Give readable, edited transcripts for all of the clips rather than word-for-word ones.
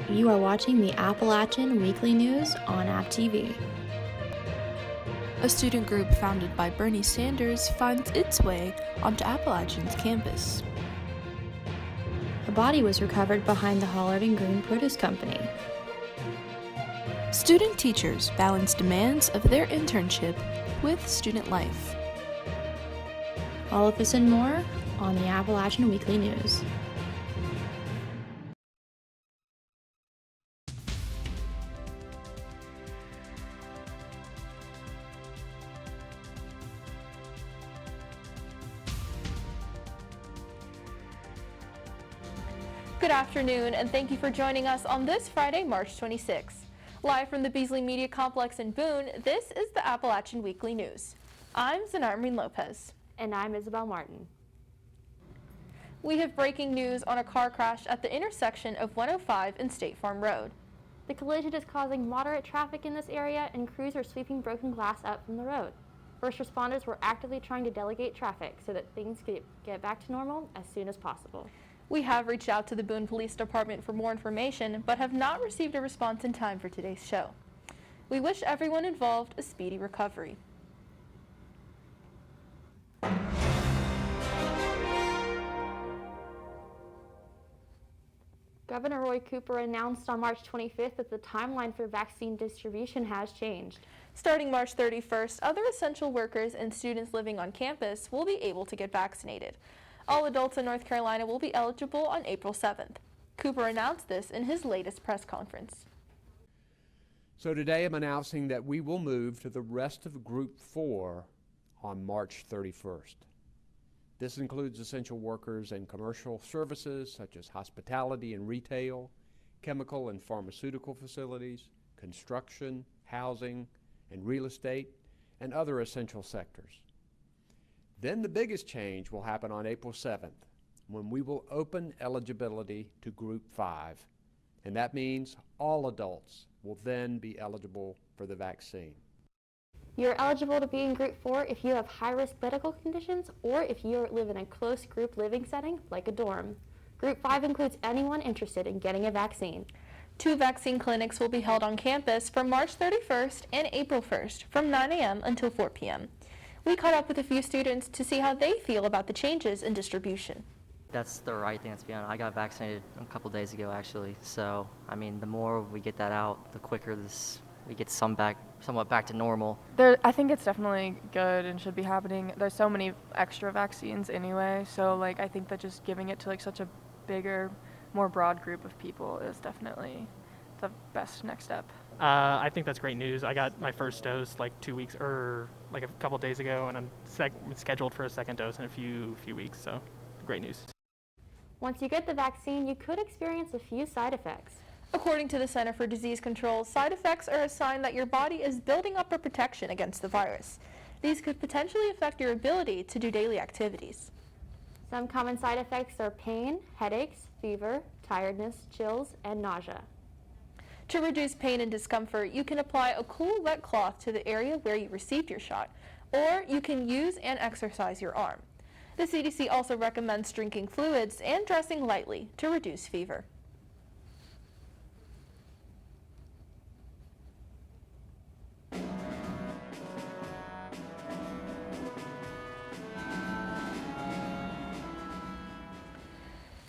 You are watching the Appalachian Weekly News on App TV. A student group founded by Bernie Sanders finds its way onto Appalachian's campus. A body was recovered behind the Hollar Greene produce company. Student teachers balance demands of their internship with student life. All of this and more on the Appalachian Weekly News. Good afternoon, and thank you for joining us on this Friday, March 26th. Live from the Beasley Media Complex in Boone, this is the Appalachian Weekly News. I'm Xanayra Marin-Lopez. And I'm Isabel Martin. We have breaking news on a car crash at the intersection of 105 and State Farm Road. The collision is causing moderate traffic in this area, and crews are sweeping broken glass up from the road. First responders were actively trying to delegate traffic so that things could get back to normal as soon as possible. We have reached out to the Boone Police Department for more information, but have not received a response in time for today's show. We wish everyone involved a speedy recovery. Governor Roy Cooper announced on March 25th that the timeline for vaccine distribution has changed. Starting March 31st, other essential workers and students living on campus will be able to get vaccinated. All adults in North Carolina will be eligible on April 7th. Cooper announced this in his latest press conference. So today I'm announcing that we will move to the rest of Group 4 on March 31st. This includes essential workers and commercial services such as hospitality and retail, chemical and pharmaceutical facilities, construction, housing, and real estate, and other essential sectors. Then the biggest change will happen on April 7th, when we will open eligibility to Group 5, and that means all adults will then be eligible for the vaccine. You're eligible to be in Group 4 if you have high-risk medical conditions or if you live in a close group living setting like a dorm. Group 5 includes anyone interested in getting a vaccine. 2 vaccine clinics will be held on campus from March 31st and April 1st from 9 a.m. until 4 p.m. We caught up with a few students to see how they feel about the changes in distribution. That's the right thing to be on. I got vaccinated a couple days ago, actually. So, I mean, the more we get that out, the quicker we get somewhat back to normal. I think it's definitely good and should be happening. There's so many extra vaccines anyway, so I think that just giving it to such a bigger, more broad group of people is definitely the best next step. I think that's great news. I got my first dose 2 weeks or a couple days ago, and I'm scheduled for a second dose in a few weeks, so great news. Once you get the vaccine, you could experience a few side effects. According to the Center for Disease Control, side effects are a sign that your body is building up a protection against the virus. These could potentially affect your ability to do daily activities. Some common side effects are pain, headaches, fever, tiredness, chills, and nausea. To reduce pain and discomfort, you can apply a cool, wet cloth to the area where you received your shot, or you can use and exercise your arm. The CDC also recommends drinking fluids and dressing lightly to reduce fever.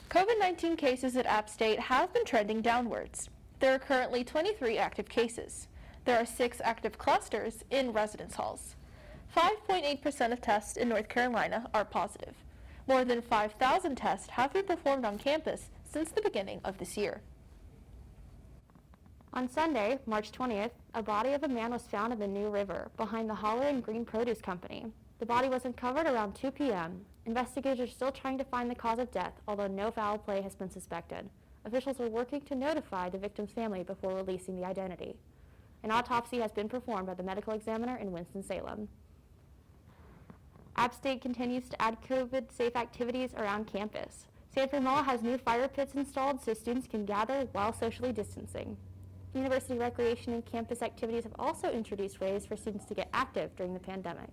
COVID-19 cases at App State have been trending downwards. There are currently 23 active cases. There are 6 active clusters in residence halls. 5.8% of tests in North Carolina are positive. More than 5,000 tests have been performed on campus since the beginning of this year. On Sunday, March 20th, a body of a man was found in the New River behind the Hollar Greene produce company. The body was uncovered around 2 p.m. Investigators are still trying to find the cause of death, although no foul play has been suspected. Officials are working to notify the victim's family before releasing the identity. An autopsy has been performed by the medical examiner in Winston-Salem. App State continues to add COVID-safe activities around campus. Sanford Mall has new fire pits installed so students can gather while socially distancing. University recreation and campus activities have also introduced ways for students to get active during the pandemic.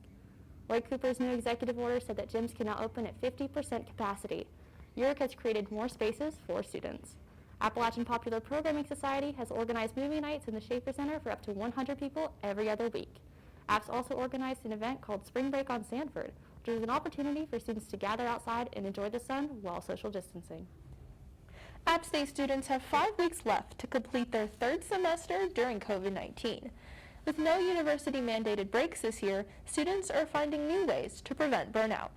Roy Cooper's new executive order said that gyms can now open at 50% capacity. URC has created more spaces for students. Appalachian Popular Programming Society has organized movie nights in the Schaefer Center for up to 100 people every other week. APPS also organized an event called Spring Break on Sanford, which is an opportunity for students to gather outside and enjoy the sun while social distancing. App State students have 5 weeks left to complete their 3rd semester during COVID-19. With no university-mandated breaks this year, students are finding new ways to prevent burnout.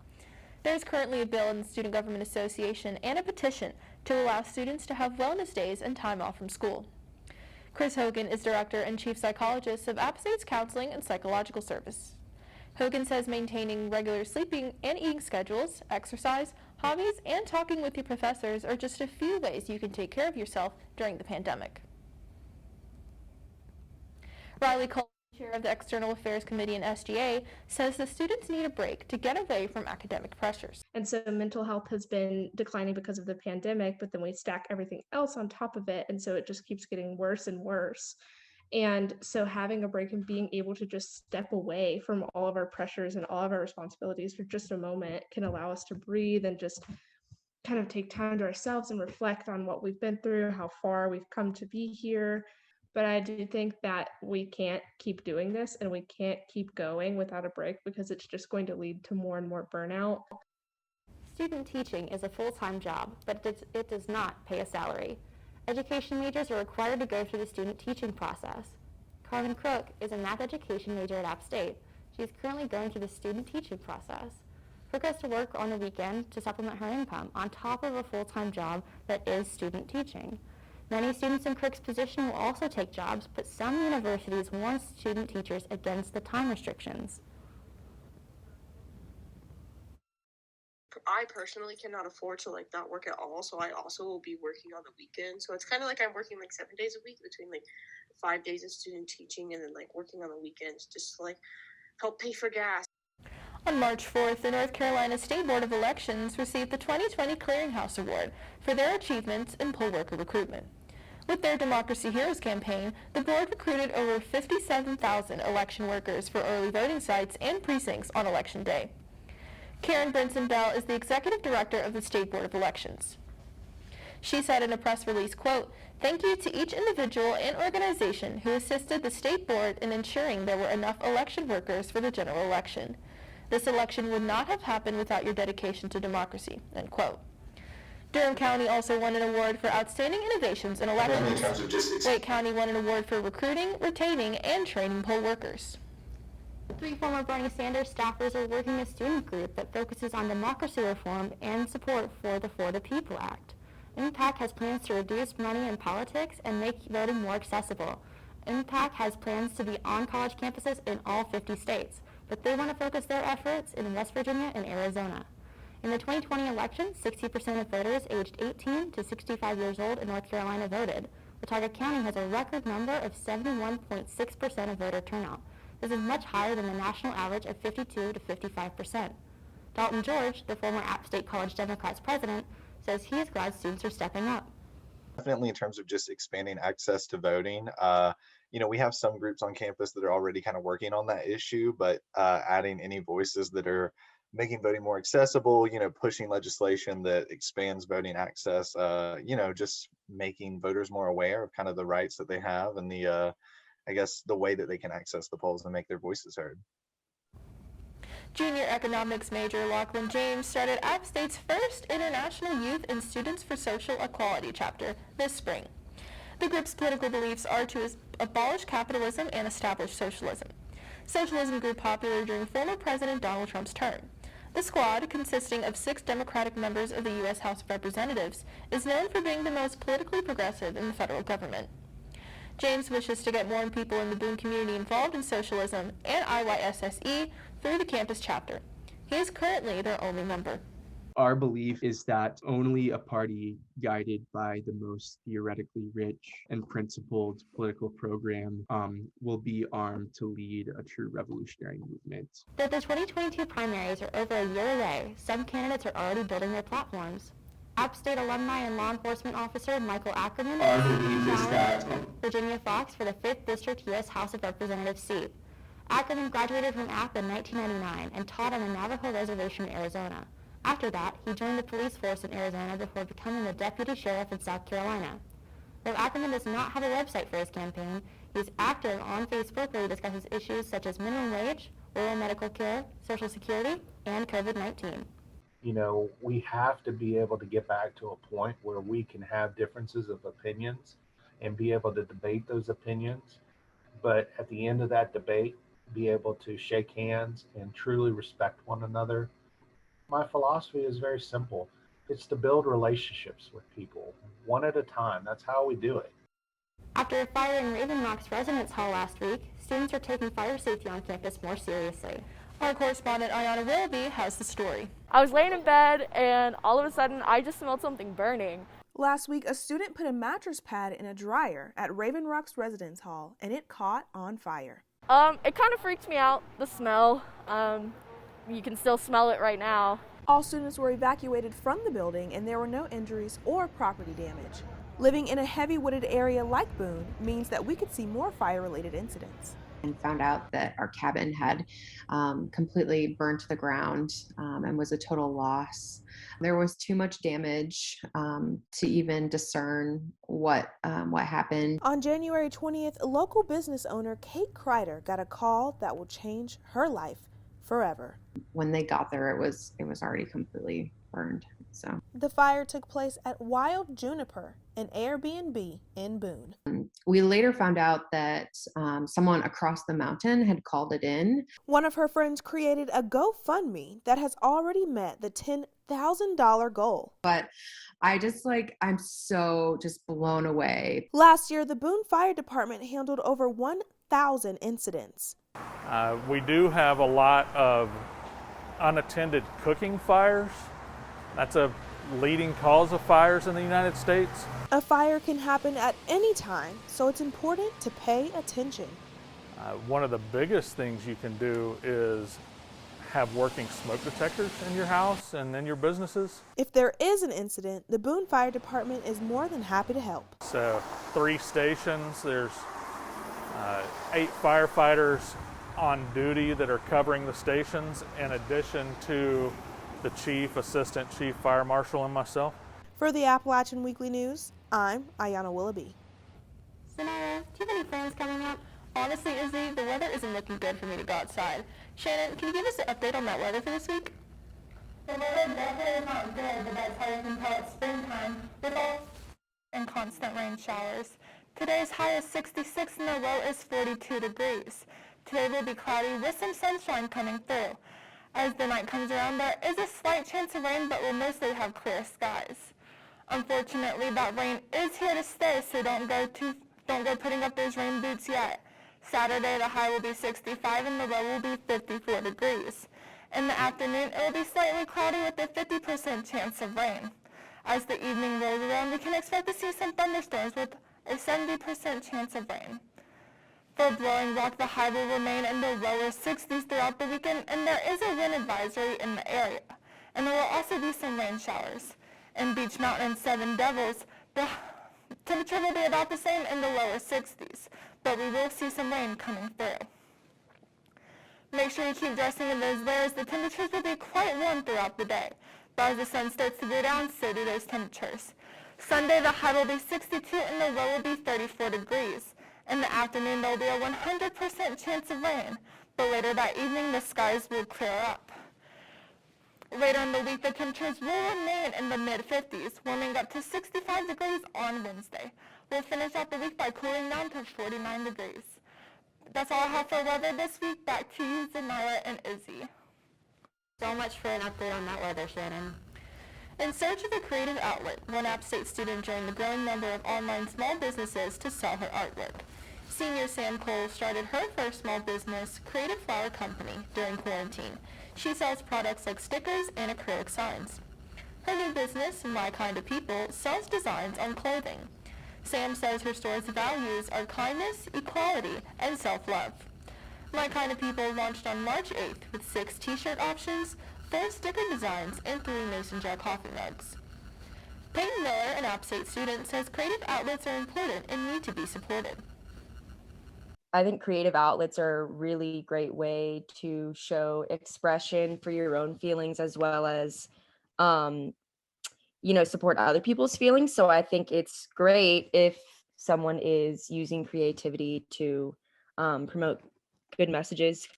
There is currently a bill in the Student Government Association and a petition to allow students to have wellness days and time off from school. Chris Hogan is Director and Chief Psychologist of App State's Counseling and Psychological Service. Hogan says maintaining regular sleeping and eating schedules, exercise, hobbies, and talking with your professors are just a few ways you can take care of yourself during the pandemic. Riley Cole, chair of the External Affairs Committee in SGA, says the students need a break to get away from academic pressures. And so mental health has been declining because of the pandemic, but then we stack everything else on top of it, and so it just keeps getting worse and worse. And so having a break and being able to just step away from all of our pressures and all of our responsibilities for just a moment can allow us to breathe and just kind of take time to ourselves and reflect on what we've been through, how far we've come to be here. But I do think that we can't keep doing this and we can't keep going without a break because it's just going to lead to more and more burnout. Student teaching is a full-time job, but it does not pay a salary. Education majors are required to go through the student teaching process. Carmen Crook is a math education major at App State. She is currently going through the student teaching process. Crook has to work on the weekend to supplement her income on top of a full-time job that is student teaching. Many students in Crook's position will also take jobs, but some universities warn student teachers against the time restrictions. I personally cannot afford to not work at all, so I also will be working on the weekend. So it's kind of like I'm working 7 days a week between 5 days of student teaching and then working on the weekends just to help pay for gas. On March 4th, the North Carolina State Board of Elections received the 2020 Clearinghouse Award for their achievements in poll worker recruitment. With their Democracy Heroes campaign, the board recruited over 57,000 election workers for early voting sites and precincts on Election Day. Karen Brinson-Bell is the executive director of the State Board of Elections. She said in a press release, quote, "Thank you to each individual and organization who assisted the State Board in ensuring there were enough election workers for the general election. This election would not have happened without your dedication to democracy," end quote. Durham County also won an award for outstanding innovations in elections. Wake County won an award for recruiting, retaining, and training poll workers. 3 former Bernie Sanders staffers are working a student group that focuses on democracy reform and support for the For the People Act. MPAC has plans to reduce money in politics and make voting more accessible. MPAC has plans to be on college campuses in all 50 states, but they want to focus their efforts in West Virginia and Arizona. In the 2020 election, 60% of voters aged 18 to 65 years old in North Carolina voted. Watauga County has a record number of 71.6% of voter turnout. This is much higher than the national average of 52 to 55%. Dalton George, the former App State College Democrats president, says he is glad students are stepping up. Definitely in terms of just expanding access to voting. We have some groups on campus that are already kind of working on that issue, but adding any voices that are making voting more accessible, pushing legislation that expands voting access, just making voters more aware of kind of the rights that they have and the way that they can access the polls and make their voices heard. Junior economics major Lachlan James started App State's first International Youth and Students for Social Equality chapter this spring. The group's political beliefs are to abolish capitalism and establish socialism. Socialism grew popular during former President Donald Trump's term. The squad, consisting of 6 Democratic members of the U.S. House of Representatives, is known for being the most politically progressive in the federal government. James wishes to get more people in the Boone community involved in socialism and IYSSE through the campus chapter. He is currently their only member. Our belief is that only a party guided by the most theoretically rich and principled political program will be armed to lead a true revolutionary movement. Though the 2022 primaries are over a year away, some candidates are already building their platforms. App State alumni and law enforcement officer Michael Ackerman challenged Virginia Fox for the 5th District U.S. House of Representatives seat. Ackerman graduated from App in 1999 and taught on the Navajo Reservation in Arizona. After that, he joined the police force in Arizona before becoming the deputy sheriff in South Carolina. Appleton does not have a website for his campaign. He's active on Facebook where he discusses issues such as minimum wage, rural medical care, Social Security, and COVID-19. You know, we have to be able to get back to a point where we can have differences of opinions and be able to debate those opinions. But at the end of that debate, be able to shake hands and truly respect one another. My philosophy is very simple. It's to build relationships with people one at a time. That's how we do it. After a fire in Raven Rock's residence hall last week, students are taking fire safety on campus more seriously. Our correspondent Ayanna Willoughby has the story. I was laying in bed and all of a sudden I just smelled something burning. Last week, a student put a mattress pad in a dryer at Raven Rock's residence hall and it caught on fire. It kind of freaked me out, the smell. You can still smell it right now. All students were evacuated from the building and there were no injuries or property damage. Living in a heavy wooded area like Boone means that we could see more fire-related incidents. And found out that our cabin had completely burned to the ground and was a total loss. There was too much damage to even discern what happened. On January 20th, local business owner Kate Kreider got a call that will change her life forever. When they got there, it was already completely burned. So the fire took place at Wild Juniper, an Airbnb in Boone. We later found out that someone across the mountain had called it in. One of her friends created a GoFundMe that has already met the $10,000 goal. But I'm so just blown away. Last year, the Boone Fire Department handled over 1,000 incidents. We do have a lot of unattended cooking fires. That's a leading cause of fires in the United States. A fire can happen at any time, so it's important to pay attention. One of the biggest things you can do is have working smoke detectors in your house and in your businesses. If there is an incident, the Boone Fire Department is more than happy to help. So 3 stations, there's 8 firefighters on duty that are covering the stations in addition to the chief, assistant chief fire marshal, and myself. For the Appalachian Weekly News, I'm Ayanna Willoughby. Saniye, do you have any plans coming up? Honestly, Izzy, the weather isn't looking good for me to go outside. Shannon, can you give us an update on that weather for this week? The weather definitely is not good, but that's how you can tell it's springtime with all and constant rain showers. Today's high is 66 and the low is 42 degrees. Today will be cloudy with some sunshine coming through. As the night comes around, there is a slight chance of rain, but we'll mostly have clear skies. Unfortunately, that rain is here to stay, so don't go putting up those rain boots yet. Saturday, the high will be 65 and the low will be 54 degrees. In the afternoon, it will be slightly cloudy with a 50% chance of rain. As the evening rolls around, we can expect to see some thunderstorms with a 70% chance of rain. For Blowing Rock, the high will remain in the lower 60s throughout the weekend, and there is a wind advisory in the area. And there will also be some rain showers. In Beach Mountain and Seven Devils, the temperature will be about the same in the lower 60s, but we will see some rain coming through. Make sure you keep dressing in those layers. The temperatures will be quite warm throughout the day, but as the sun starts to go down, so do those temperatures. Sunday, the high will be 62 and the low will be 34 degrees. In the afternoon, there will be a 100% chance of rain, but later that evening, the skies will clear up. Later in the week, the temperatures will remain in the mid-50s, warming up to 65 degrees on Wednesday. We'll finish out the week by cooling down to 49 degrees. That's all I have for weather this week. Back to you, Xanayra and Izzy. So much for an update on that weather, Shannon. In search of a creative outlet, one App State student joined the growing number of online small businesses to sell her artwork. Senior Sam Cole started her first small business, Creative Flower Company, during quarantine. She sells products like stickers and acrylic signs. Her new business, My Kind of People, sells designs on clothing. Sam says her store's values are kindness, equality, and self-love. My Kind of People launched on March 8th with 6 t-shirt options, 4 sticker designs, and 3 mason jar coffee mugs. Peyton Miller, an App State student, says creative outlets are important and need to be supported. I think creative outlets are a really great way to show expression for your own feelings as well as, support other people's feelings. So I think it's great if someone is using creativity to promote good messages.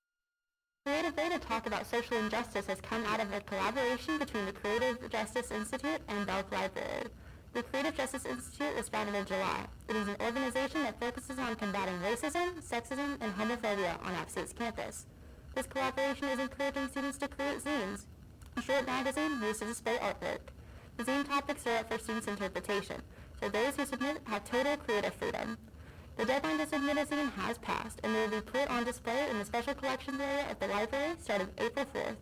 A creative way to talk about social injustice has come out of a collaboration between the Creative Justice Institute and Belk Library. The Creative Justice Institute was founded in July. It is an organization that focuses on combating racism, sexism, and homophobia on App State's campus. This collaboration is encouraging students to create zines, a short magazine used to display artwork. The zine topics are up for students' interpretation, so those who submit have total creative freedom. The deadline to submit a zine has passed, and they will be put on display in the special collections area of the library starting April 4th.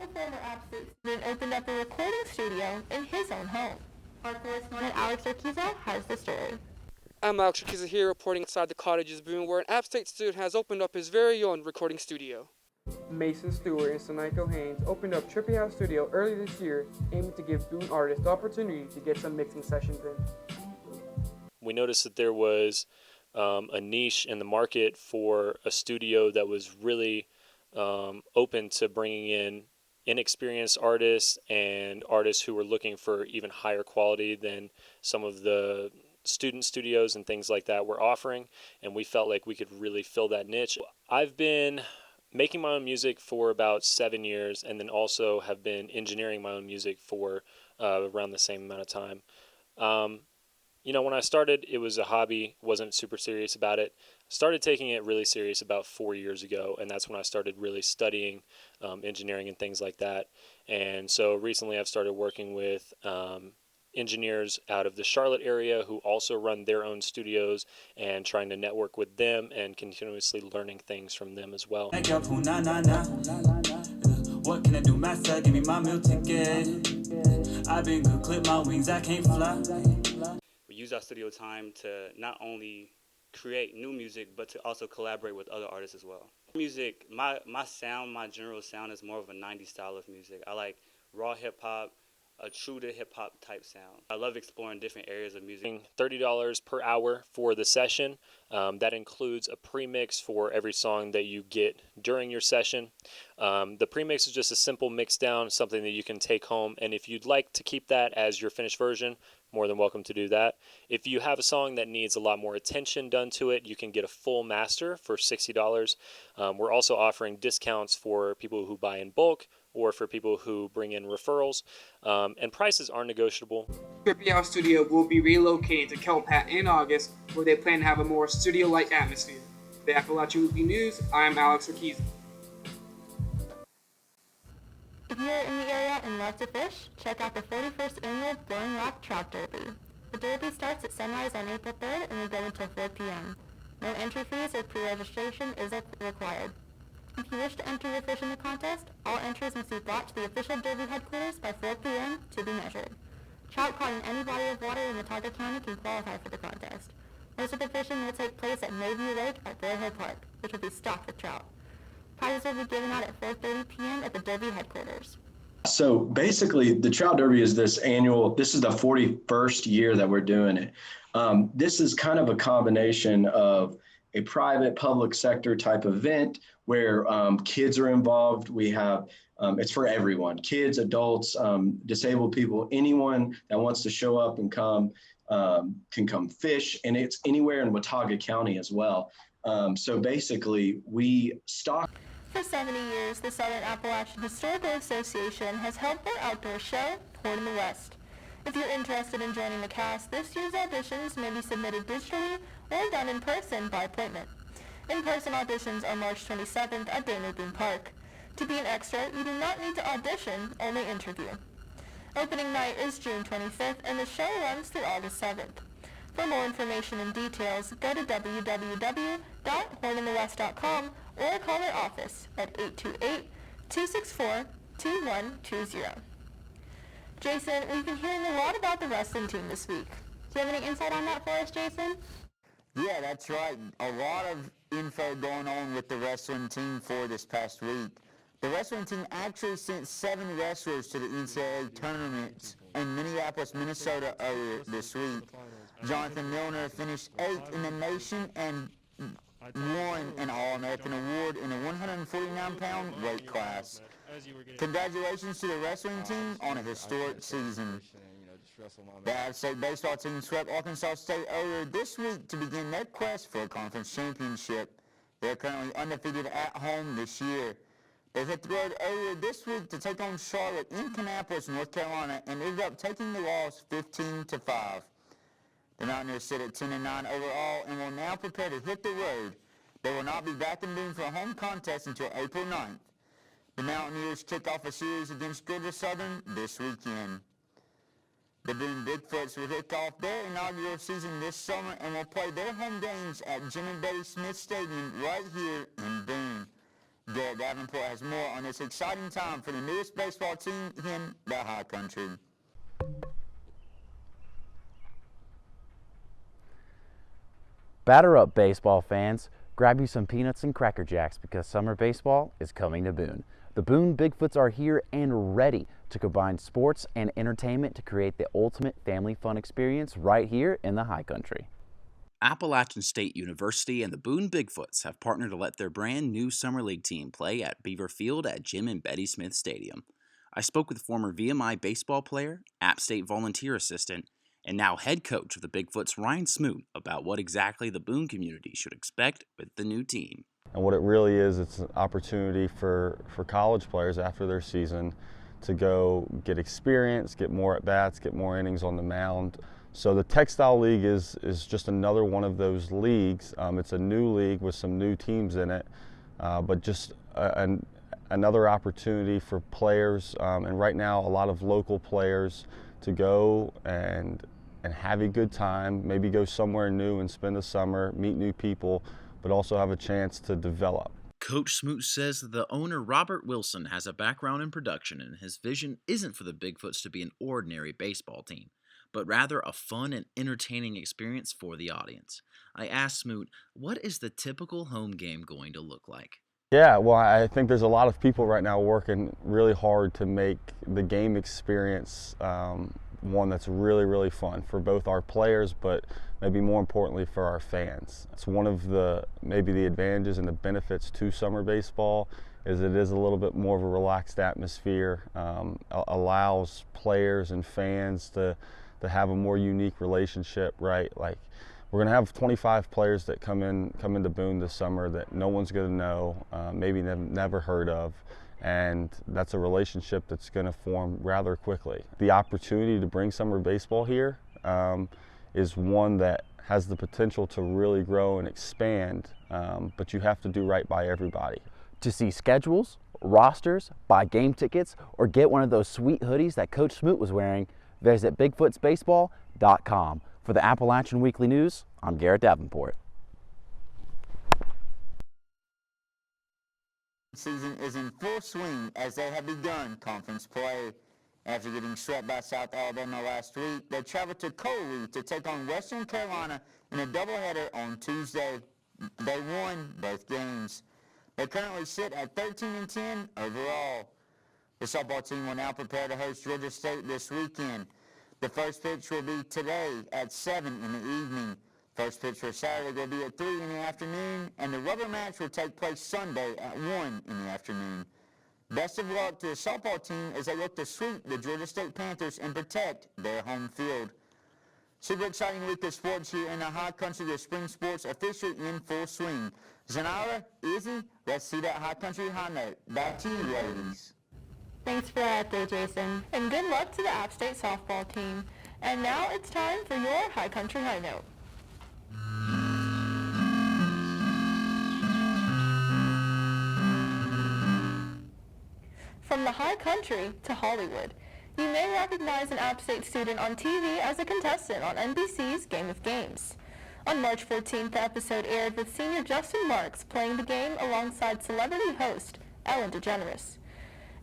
A former App State student opened up a recording studio in his own home. Our correspondent Alex Urquiza has the story. I'm Alex Urquiza here reporting inside the cottages Boone, where an App State student has opened up his very own recording studio. Mason Stewart and Saniye Haynes opened up Trippy House Studio early this year, aiming to give Boone artists the opportunity to get some mixing sessions in. We noticed that there was a niche in the market for a studio that was really open to bringing in inexperienced artists and artists who were looking for even higher quality than some of the student studios and things like that were offering, and we felt like we could really fill that niche. I've been making my own music for about 7 years, and then also have been engineering my own music for around the same amount of time. When I started, it was a hobby, wasn't super serious about it. Started taking it really serious about 4 years ago, and that's when I started really studying engineering and things like that. And so recently I've started working with engineers out of the Charlotte area who also run their own studios, and trying to network with them and continuously learning things from them as well. What can I do, master? Give me my meal ticket. I've been good, clip my wings, I can't fly. We use our studio time to not only create new music, but to also collaborate with other artists as well. Music, my sound, my general sound is more of a 90s style of music. I like raw hip-hop, a true to hip-hop type sound. I love exploring different areas of music. $30 per hour for the session. That includes a premix for every song that you get during your session. The premix is just a simple mix down, something that you can take home, and if you'd like to keep that as your finished version, more than welcome to do that. If you have a song that needs a lot more attention done to it, you can get a full master for $60. We're also offering discounts for people who buy in bulk or for people who bring in referrals, and prices are negotiable. Trippy House Studio will be relocating to Kelpat in August, where they plan to have a more studio-like atmosphere. For the Appalachian Weekly News, I'm Alex Urquiza. If you're in the area and love to fish, check out the 41st Annual Blowing Rock Trout Derby. The derby starts at sunrise on April 3rd and will go until 4 p.m. No entry fees or pre-registration is required. If you wish to enter your fish in the contest, all entries must be brought to the official derby headquarters by 4 p.m. to be measured. Trout caught in any body of water in Watauga County can qualify for the contest. Most of the fishing will take place at Mayview Lake at Bear Hill Park, which will be stocked with trout. Prizes will be given out at 4:30 p.m. at the Derby headquarters. So basically, the Trout Derby is this is the 41st year that we're doing it. This is kind of a combination of a private public sector type event where kids are involved. We have, it's for everyone, kids, adults, disabled people, anyone that wants to show up and come can come fish, and it's anywhere in Watauga County as well. So basically, we stock. For 70 years, the Southern Appalachian Historical Association has held their outdoor show, Horn in the West. If you're interested in joining the cast, this year's auditions may be submitted digitally or done in person by appointment. In-person auditions are March 27th at Daniel Boone Park. To be an extra, you do not need to audition, only interview. Opening night is June 25th, and the show runs through August 7th. For more information and details, go to www.horninthewest.com or call their office at 828-264-2120. Jayson, we've been hearing a lot about the wrestling team this week. Do you have any insight on that for us, Jayson? Yeah, that's right. A lot of info going on with the wrestling team for this past week. The wrestling team actually sent 7 wrestlers to the NCAA tournament in Minneapolis, Minnesota earlier this week. Jonathan Milner finished 8th in the nation and won an All-American award in a 149-pound weight class. Congratulations to the wrestling team on a historic season. The App State baseball team swept Arkansas State earlier this week to begin their quest for a conference championship. They're currently undefeated at home this year. They hit the road earlier this week to take on Charlotte in Kannapolis, North Carolina, and ended up taking the loss 15-5. The Mountaineers sit at 10-9 overall and will now prepare to hit the road. They will not be back in Boone for a home contest until April 9th. The Mountaineers kick off a series against Georgia Southern this weekend. The Boone Bigfoots will kick off their inaugural season this summer and will play their home games at Jim and Betty Smith Stadium right here in Boone. Garrett Davenport has more on this exciting time for the newest baseball team in the High Country. Batter up, baseball fans. Grab you some peanuts and Cracker Jacks because summer baseball is coming to Boone. The Boone Bigfoots are here and ready to combine sports and entertainment to create the ultimate family fun experience right here in the High Country. Appalachian State University and the Boone Bigfoots have partnered to let their brand new Summer League team play at Beaver Field at Jim and Betty Smith Stadium. I spoke with former VMI baseball player, App State volunteer assistant, and now head coach of the Bigfoots, Ryan Smoot, about what exactly the Boone community should expect with the new team. And what it really is, it's an opportunity for college players after their season to go get experience, get more at-bats, get more innings on the mound. So the Textile League is just another one of those leagues. It's a new league with some new teams in it, but just another opportunity for players, and right now a lot of local players to go and have a good time, maybe go somewhere new and spend the summer, meet new people, but also have a chance to develop. Coach Smoot says that the owner, Robert Wilson, has a background in production and his vision isn't for the Bigfoots to be an ordinary baseball team, but rather a fun and entertaining experience for the audience. I asked Smoot, what is the typical home game going to look like? Yeah, well, I think there's a lot of people right now working really hard to make the game experience one that's really, really fun for both our players, but maybe more importantly for our fans. It's one of the advantages and the benefits to summer baseball is it is a little bit more of a relaxed atmosphere, allows players and fans to have a more unique relationship, right? Like, we're going to have 25 players that come into Boone this summer that no one's going to know, maybe never heard of, and that's a relationship that's going to form rather quickly. The opportunity to bring summer baseball here is one that has the potential to really grow and expand, but you have to do right by everybody. To see schedules, rosters, buy game tickets, or get one of those sweet hoodies that Coach Smoot was wearing, visit bigfootsbaseball.com. For the Appalachian Weekly News, I'm Garrett Davenport. Season is in full swing as they have begun conference play. After getting swept by South Alabama last week, they traveled to Coley to take on Western Carolina in a doubleheader on Tuesday. They won both games. They currently sit at 13-10 overall. The softball team will now prepare to host Georgia State this weekend. The first pitch will be today at 7 in the evening. First pitch for Saturday will be at 3 in the afternoon, and the rubber match will take place Sunday at 1 in the afternoon. Best of luck to the softball team as they look to sweep the Georgia State Panthers and protect their home field. Super exciting week of sports here in the High Country with spring sports officially in full swing. Xanayra, Izzy, let's see that High Country high note. Back to you, ladies. Thanks for that update, Jayson. And good luck to the App State softball team. And now it's time for your High Country High Note. From the High Country to Hollywood, you may recognize an App State student on TV as a contestant on NBC's Game of Games. On March 14th, the episode aired with senior Justin Marks playing the game alongside celebrity host Ellen DeGeneres.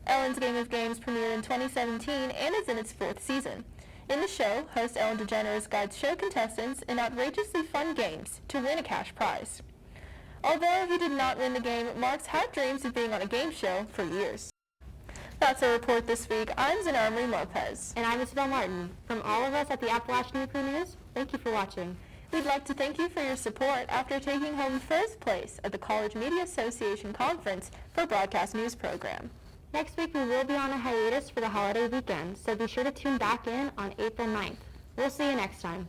Ellen's Game of Games premiered in 2017 and is in its 4th season. In the show, host Ellen DeGeneres guides show contestants in outrageously fun games to win a cash prize. Although he did not win the game, Marks had dreams of being on a game show for years. That's our report this week. I'm Xanayra Marin-Lopez. And I'm Isabel Martin. From all of us at the Appalachian Weekly News, thank you for watching. We'd like to thank you for your support after taking home first place at the College Media Association Conference for Broadcast News Program. Next week we will be on a hiatus for the holiday weekend, so be sure to tune back in on April 9th. We'll see you next time.